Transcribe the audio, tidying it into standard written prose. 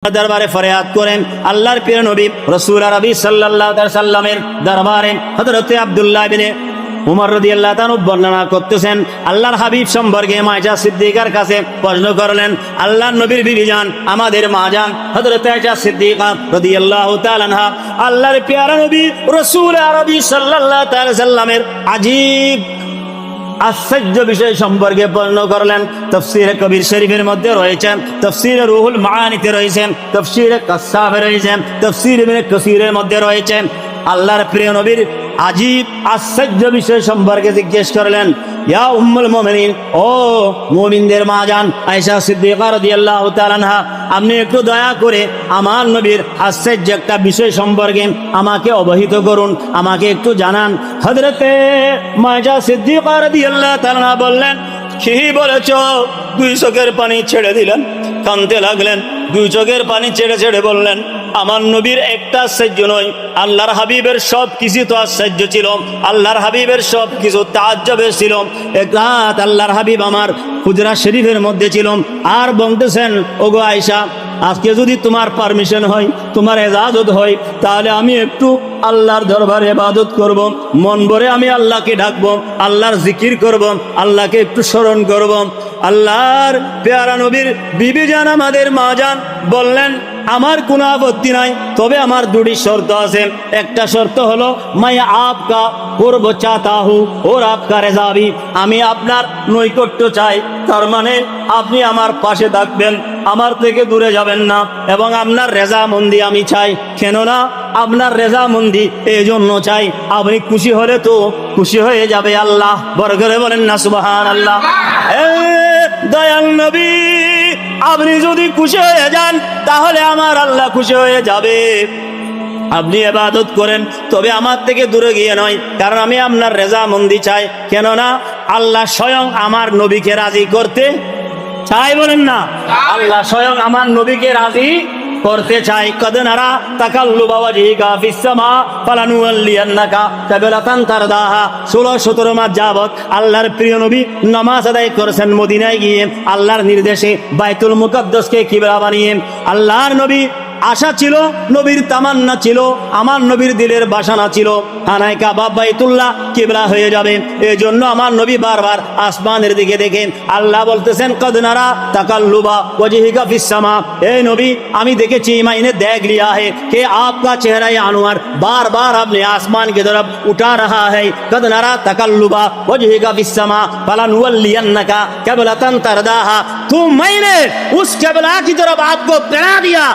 দরবারে ফরিয়াদ করেন আল্লাহর প্রিয় নবী রাসূল আরবি সাল্লাল্লাহু আলাইহি সাল্লামের দরবারে হযরতে আব্দুল্লাহ ইবনে উমর রাদিয়াল্লাহু তাআলা বর্ণনা করতেছেন আল্লাহর হাবিব সম্পর্কে আয়েশা সিদ্দিকার কাছে প্রশ্ন করলেন। আল্লাহর নবীর বিবি জান আমাদের মা জান হযরতে আয়েশা সিদ্দিকা রাদিয়াল্লাহু তাআলা আনহা আল্লাহর প্রিয় নবী রাসূল আরবি সাল্লাল্লাহু আলাইহি সাল্লামের আজীব আশ্চর্য বিষয় সম্পর্কে বর্ণনা করলেন। তাফসীরে কবির শরীফের মধ্যে রয়েছেন, তাফসীরে রুহুল মাআনিতে রয়েছেন, তাফসীরে কাসাফে রয়েছেন, তাফসীর ইবনে কাসীরের মধ্যে রয়েছেন। আল্লাহর প্রিয় নবীর আজীব আশ্চর্য বিষয় সম্পর্কে জিজ্ঞেস করলেন, ইয়া উম্মুল মুমিনিন, ও মুমিনদের মা জান আয়েশা সিদ্দিকা রাদিয়াল্লাহু তাআলা আনহা, আপনি একটু দয়া করে আমার নবীর আশ্চর্য একটা বিষয় সম্পর্কে আমাকে অবহিত করুন, আমাকে একটু জানান। হযরতে আয়েশা সিদ্দিকা রাদিয়াল্লাহু তাআলা আনহা বললেন, কি বলেছ? দুই চোখের পানি ছেড়ে দিলেন, কাঁদতে লাগলেন। দুই চোখের পানি ছেড়ে ছেড়ে বললেন, আমার নবীর একটা আশ্চর্য নয়, আল্লাহর হাবিবের সব কিছু তো আশ্চর্য ছিল, আল্লাহর হাবিবের সব কিছু তাজ্জবের ছিল। এক রাত আল্লাহর হাবিব আমার হুজরা শরীফের মধ্যে ছিল, আর বলতেছেন, ওগো আয়েশা, আজকে যদি তোমার পারমিশন হয়, তোমার ইজাজত হয়, তাহলে আমি একটু আল্লাহর দরবারে ইবাদত করব, মন ভরে আমি আল্লাহকে ডাকবো, আল্লাহর জিকির করব, আল্লাহকে একটু স্মরণ করব। আল্লাহর প্যারা নবীর বিবি জান আমাদের মা জান বললেন, আমার কোনো আপত্তি নাই, তবে আমার দুটি শর্ত আছে। একটা শর্ত হলো মাই আপকা কুরব চাহতা হু और आपका रज़ा भी, আমি আপনার নৈকট্য চাই, তার মানে আপনি আমার পাশে থাকবেন, আমার থেকে দূরে যাবেন না, এবং আপনার রেজামন্দি আমি চাই। কেননা আপনার রেজামন্দি এই জন্য চাই, আপনি খুশি হলে তো খুশি হয়ে যাবে আল্লাহ। বড় করে বলেন না সুবহানাল্লাহ। দয়াল নবী, আপনি যদি খুশি হয়ে যান তাহলে আমার আল্লাহ খুশি হয়ে যাবে। আপনি ইবাদত করেন, তবে আমার থেকে দূরে গিয়ে নয়, কারণ আমি আপনার রেজামন্দি চাই। কেননা আল্লাহ স্বয়ং আমার নবীকে রাজি করতে চাই। বলেন না, আল্লাহ স্বয়ং আমার নবীকে রাজি করতে চাই। কদ নারা তাকাল্লুবা ওয়াজহিকা ফিস সামা ফালানুওয়াল্লিয়ান্নাকা কিবলাতান তারদাহা। 16-17 মাস যাবত আল্লাহর প্রিয় নবী নামাজ আদায় করেছেন মদিনায় গিয়ে, আল্লাহর নির্দেশে বাইতুল মুকাদ্দাসকে কিবলা বানিয়ে। আল্লাহর নবী আশা ছিল, নবীর তামান্না ছিল, আমার নবীর দিলের বাসনা ছিল, খানায়ে কাবা বাইতুল্লাহ কিবলা হয়ে যাবে। এই জন্য আমার নবী বারবার আসমানের দিকে দেখেন। আল্লাহ বলতেছেন, কদ নারা তাকাল্লুবা ওয়াজহিকা ফিস সামা, এই নবী আমি দেখেছি, মাইনে देख लिया है कि आपका चेहरा अनवर बार बार अपने आसमान की तरफ उठा रहा है। कद नारा तकल्लुबा वजहिका फिस समा फलनुवल्लियन्नका क़िबलतन तरदाहा, तो मैंने उस क़िबला की तरफ आपको बना दिया।